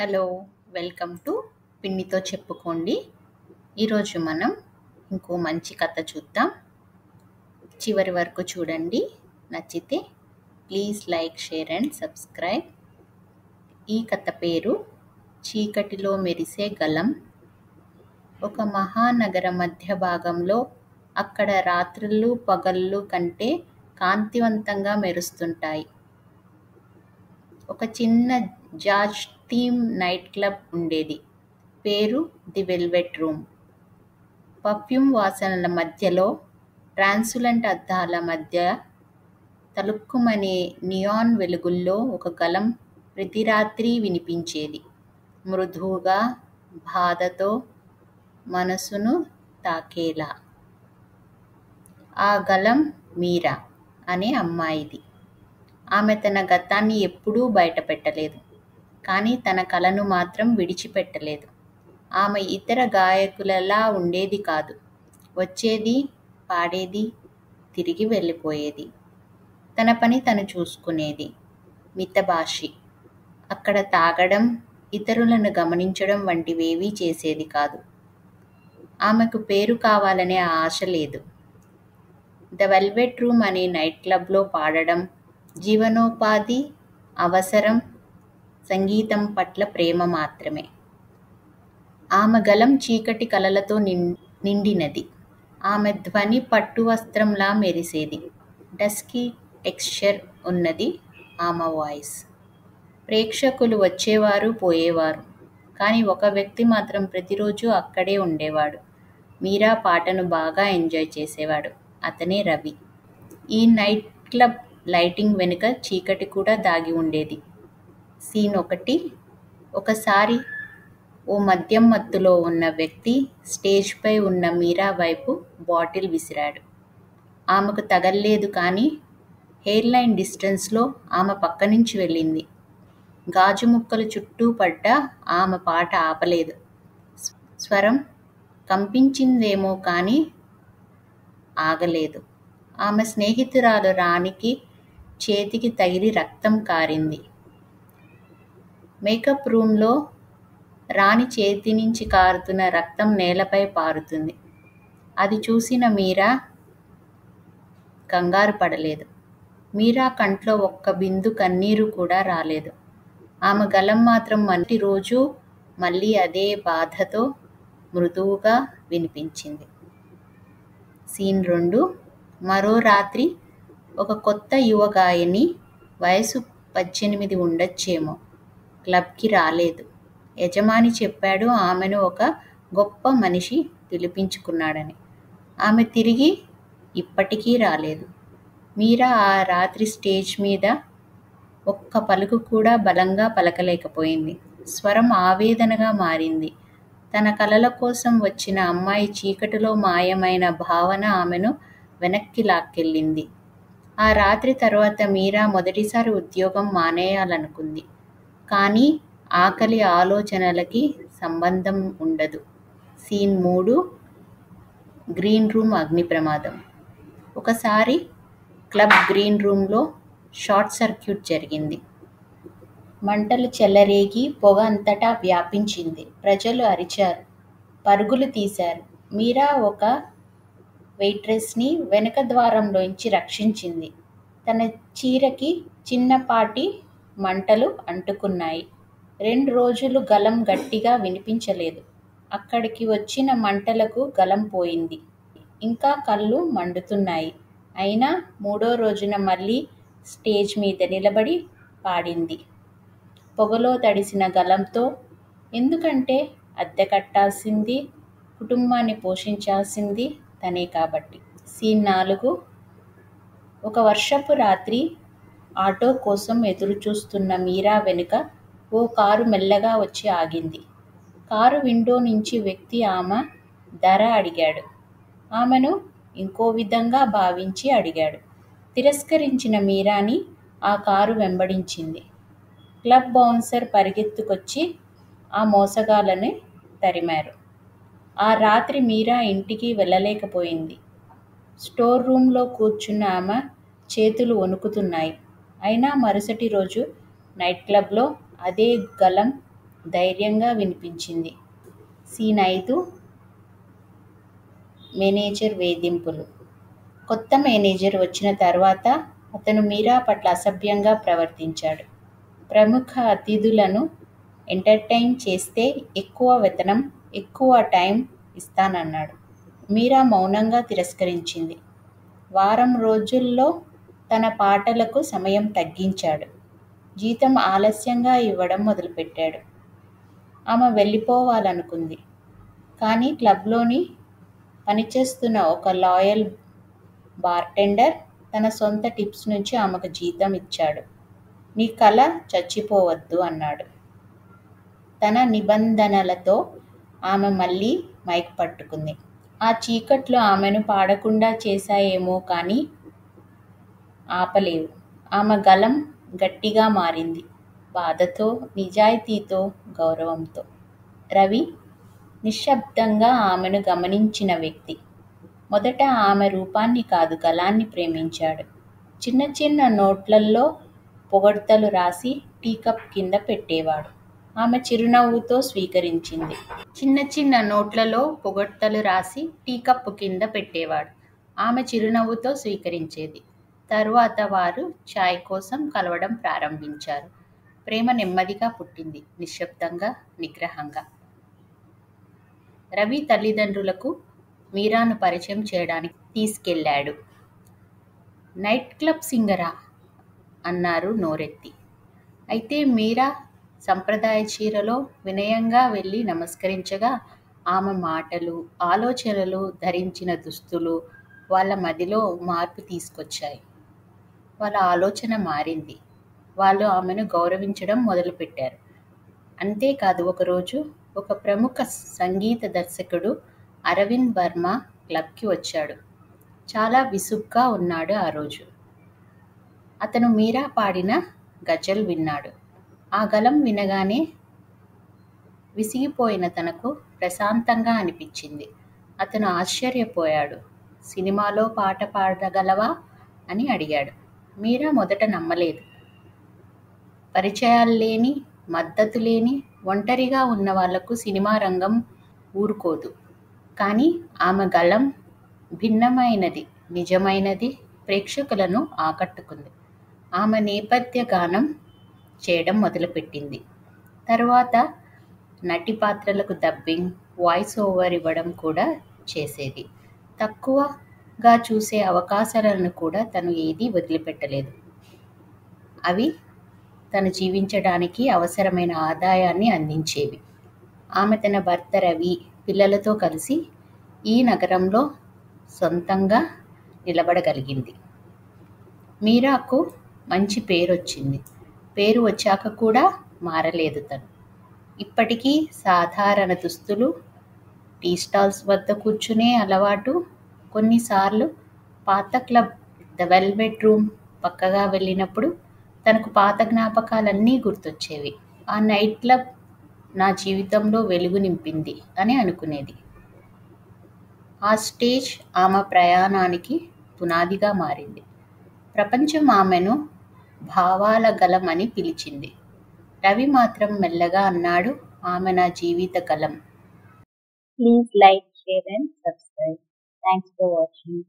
Hello! Welcome to పిన్నితో చెప్పుకోండి. ఈరోజు మనం ఇంకో మంచి కథ చూద్దాం. చివరి వరకు చూడండి. నచ్చితే please like, share and subscribe. ఈ కథ పేరు చీకటిలో మెరిసే గలం. ఒక మహానగర మధ్య భాగంలో అక్కడ రాత్రులు పగళ్ళు కంటే కాంతివంతంగా మెరుస్తుంటాయి. ఒక చిన్న జాజ్ థీమ్ నైట్ క్లబ్ ఉండేది. పేరు ది వెల్వెట్ రూమ్. పర్ఫ్యూమ్ వాసనల మధ్యలో, ట్రాన్స్పరెంట్ అద్దాల మధ్య తళుక్కుమనే నియాన్ వెలుగుల్లో ఒక గళం ప్రతి రాత్రి వినిపించేది. మృదువుగా, బాధతో మనసును తాకేలా. ఆ గళం మీరా అనే అమ్మాయిది. ఆమె తన గతాన్ని ఎప్పుడూ బయటపెట్టలేదు. కానీ తన కలను మాత్రం విడిచిపెట్టలేదు. ఆమె ఇతర గాయకులలా ఉండేది కాదు. వచ్చేది, పాడేది, తిరిగి వెళ్ళిపోయేది. తన పని తను చూసుకునేది. మితభాషి. అక్కడ తాగడం, ఇతరులను గమనించడం వంటివేవీ చేసేది కాదు. ఆమెకు పేరు కావాలనే ఆశ లేదు. ద వెల్వెట్ రూమ్ అనే నైట్ క్లబ్లో పాడడం జీవనోపాధి, అవసరం, సంగీతం పట్ల ప్రేమ మాత్రమే. ఆమె గళం చీకటి కలలతో నిండినది. ఆమె ధ్వని పట్టు వస్త్రంలా మెరిసేది. డస్కీ టెక్స్చర్ ఉన్నది ఆమె వాయిస్. ప్రేక్షకులు వచ్చేవారు, పోయేవారు. కానీ ఒక వ్యక్తి మాత్రం ప్రతిరోజు అక్కడే ఉండేవాడు. మీరా పాటను బాగా ఎంజాయ్ చేసేవాడు. అతనే రవి. ఈ నైట్ క్లబ్ లైటింగ్ వెనుక చీకటి కూడా దాగి ఉండేది. సీన్ 1. ఒకసారి ఓ మద్యం మత్తులో ఉన్న వ్యక్తి స్టేజ్పై ఉన్న మీరా వైపు బాటిల్ విసిరాడు. ఆమెకు తగల్లేదు, కానీ హెయిర్లైన్ డిస్టెన్స్లో ఆమె పక్కనుంచి వెళ్ళింది. గాజు ముక్కలు చుట్టూ పడ్డా ఆమె పాట ఆపలేదు. స్వరం కంపించిందేమో కానీ ఆగలేదు. ఆమె స్నేహితురాలు రాణికి చేతికి తగిలి రక్తం కారింది. మేకప్ రూమ్లో రాణి చేతి నుంచి కారుతున్న రక్తం నేలపై పారుతుంది. అది చూసిన మీరా కంగారు పడలేదు. మీరా కంట్లో ఒక్క బిందు కన్నీరు కూడా రాలేదు. ఆమె గళం మాత్రం రోజు మళ్ళీ అదే బాధతో మృదువుగా వినిపించింది. సీన్ 2. మరో రాత్రి ఒక కొత్త యువ గాయని, వయసు 18 ఉండొచ్చేమో, క్లబ్కి రాలేదు. యజమాని చెప్పాడు ఆమెను ఒక గొప్ప మనిషి పిలిపించుకున్నాడని. ఆమె తిరిగి ఇప్పటికీ రాలేదు. మీరా ఆ రాత్రి స్టేజ్ మీద ఒక్క పలుకు కూడా బలంగా పలకలేకపోయింది. స్వరం ఆవేదనగా మారింది. తన కలల కోసం వచ్చిన అమ్మాయి చీకటిలో మాయమైన భావన ఆమెను వెనక్కి లాక్కెళ్ళింది. ఆ రాత్రి తర్వాత మీరా మొదటిసారి ఉద్యోగం మానేయాలనుకుంది. కానీ ఆకలి ఆలోచనలకి సంబంధం ఉండదు. సీన్ 3. గ్రీన్ రూమ్ అగ్ని ప్రమాదం. ఒకసారి క్లబ్ గ్రీన్ రూమ్లో షార్ట్ సర్క్యూట్ జరిగింది. మంటలు చెలరేగి పొగ అంతటా వ్యాపించింది. ప్రజలు అరిచారు, పరుగులు తీశారు. మీరా ఒక వెయిట్రెస్ని వెనక ద్వారంలోంచి రక్షించింది. తన చీరకి చిన్నపాటి మంటలు అంటుకున్నాయి. 2 రోజులు గళం గట్టిగా వినిపించలేదు. అక్కడికి వచ్చిన మంటలకు గళం పోయింది. ఇంకా కళ్ళు మండుతున్నాయి. అయినా 3వ రోజున మళ్ళీ స్టేజ్ మీద నిలబడి పాడింది. పొగలో తడిసిన గళంతో. ఎందుకంటే అద్దె కట్టాల్సింది, కుటుంబాన్ని పోషించాల్సింది తనే కాబట్టి. సీన్ 4. ఒక వర్షపు రాత్రి ఆటో కోసం ఎదురుచూస్తున్న మీరా వెనుక ఓ కారు మెల్లగా వచ్చి ఆగింది. కారు విండో నుంచి వ్యక్తి ఆమె ధర అడిగాడు. ఆమెను ఇంకో విధంగా భావించి అడిగాడు. తిరస్కరించిన మీరాని ఆ కారు వెంబడించింది. క్లబ్ బౌన్సర్ పరిగెత్తుకొచ్చి ఆ మోసగాళ్ళని తరిమారు. ఆ రాత్రి మీరా ఇంటికి వెళ్ళలేకపోయింది. స్టోర్ రూమ్లో కూర్చున్న ఆమె చేతులు వణుకుతున్నాయి. అయినా మరుసటి రోజు నైట్ క్లబ్లో అదే గళం ధైర్యంగా వినిపించింది. సీన్ 5 మేనేజర్ వేధింపులు. కొత్త మేనేజర్ వచ్చిన తర్వాత అతను మీరా పట్ల అసభ్యంగా ప్రవర్తించాడు. ప్రముఖ అతిథులను ఎంటర్టైన్ చేస్తే ఎక్కువ వేతనం, ఎక్కువ టైం ఇస్తానన్నాడు. మీరా మౌనంగా తిరస్కరించింది. వారం రోజుల్లో తన పాటలకు సమయం తగ్గించాడు. జీతం ఆలస్యంగా ఇవ్వడం మొదలుపెట్టాడు. ఆమె వెళ్ళిపోవాలనుకుంది. కానీ క్లబ్లోని పనిచేస్తున్న ఒక లాయల్ బార్టెండర్ తన సొంత టిప్స్ నుంచి ఆమెకు జీతం ఇచ్చాడు. నీ కల చచ్చిపోవద్దు అన్నాడు. తన నిబంధనలతో ఆమె మళ్ళీ మైక్ పట్టుకుంది. ఆ చీకట్లు ఆమెను పాడకుండా చేశాయేమో కానీ ఆపలేవు. ఆమె గళం గట్టిగా మారింది. బాధతో, నిజాయితీతో, గౌరవంతో. రవి నిశ్శబ్దంగా ఆమెను గమనించిన వ్యక్తి. మొదట ఆమె రూపాన్ని కాదు, గళాన్ని ప్రేమించాడు. చిన్న చిన్న నోట్లల్లో పొగడ్తలు రాసి టీకప్ కింద పెట్టేవాడు. ఆమె చిరునవ్వుతో స్వీకరించింది. చిన్న చిన్న నోట్లలో పొగడ్తలు రాసి టీకప్పు కింద పెట్టేవాడు. ఆమె చిరునవ్వుతో స్వీకరించేది. తరువాత వారు చాయ్ కోసం కలవడం ప్రారంభించారు. ప్రేమ నెమ్మదిగా పుట్టింది, నిశ్శబ్దంగా, నిగ్రహంగా. రవి తల్లిదండ్రులకు మీరాను పరిచయం చేయడానికి తీసుకెళ్ళాడు. నైట్ క్లబ్ సింగరా అన్నారు నోరెత్తి. అయితే మీరా సంప్రదాయ చీరలో వినయంగా వెళ్ళి నమస్కరించగా ఆమె మాటలు, ఆలోచనలు, ధరించిన దుస్తులు వాళ్ళ మదిలో మార్పు తీసుకొచ్చాయి. వాళ్ళ ఆలోచన మారింది. వాళ్ళు ఆమెను గౌరవించడం మొదలుపెట్టారు. అంతేకాదు, ఒకరోజు ఒక ప్రముఖ సంగీత దర్శకుడు అరవింద్ వర్మ క్లబ్కి వచ్చాడు. చాలా విసుగ్గా ఉన్నాడు ఆ రోజు. అతను మీరా పాడిన గజల్ విన్నాడు. ఆ గళం వినగానే విసిగిపోయిన తనకు ప్రశాంతంగా అనిపించింది. అతను ఆశ్చర్యపోయాడు. సినిమాలో పాట పాడగలవా అని అడిగాడు. మీరా మొదట నమ్మలేదు. పరిచయాలు లేని, మద్దతు లేని, ఒంటరిగా ఉన్న వాళ్లకు సినిమా రంగం ఊరుకోదు. కానీ ఆమె గళం భిన్నమైనది, నిజమైనది, ప్రేక్షకులను ఆకట్టుకుంది. ఆమె నేపథ్య గానం చేయడం మొదలుపెట్టింది. తరువాత నటి పాత్రలకు డబ్బింగ్, వాయిస్ ఓవర్ ఇవ్వడం కూడా చేసేది. తక్కువగా చూసే అవకాశాలను కూడా తను ఏదీ వదిలిపెట్టలేదు. అవి తను జీవించడానికి అవసరమైన ఆదాయాన్ని అందించేవి. ఆమె తన భర్త రవి, పిల్లలతో కలిసి ఈ నగరంలో సొంతంగా నిలబడగలిగింది. మీరాకు మంచి పేరొచ్చింది. పేరు వచ్చాక కూడా మారలేదు తను. ఇప్పటికీ సాధారణ దుస్తులు, టీ స్టాల్స్ వద్ద కూర్చునే అలవాటు. కొన్నిసార్లు పాత క్లబ్ ద వెల్వెట్ రూమ్ పక్కగా వెళ్ళినప్పుడు తనకు పాత జ్ఞాపకాలన్నీ గుర్తొచ్చేవి. ఆ నైట్ క్లబ్ నా జీవితంలో వెలుగు నింపింది అని అనుకునేది. ఆ స్టేజ్ ఆమె ప్రయాణానికి పునాదిగా మారింది. ప్రపంచం ఆమెను భావాల గలం అని పిలిచింది. రవి మాత్రం మెల్లగా అన్నాడు, ఆమె నా జీవిత గలం. Please like, share and subscribe. Thanks for watching.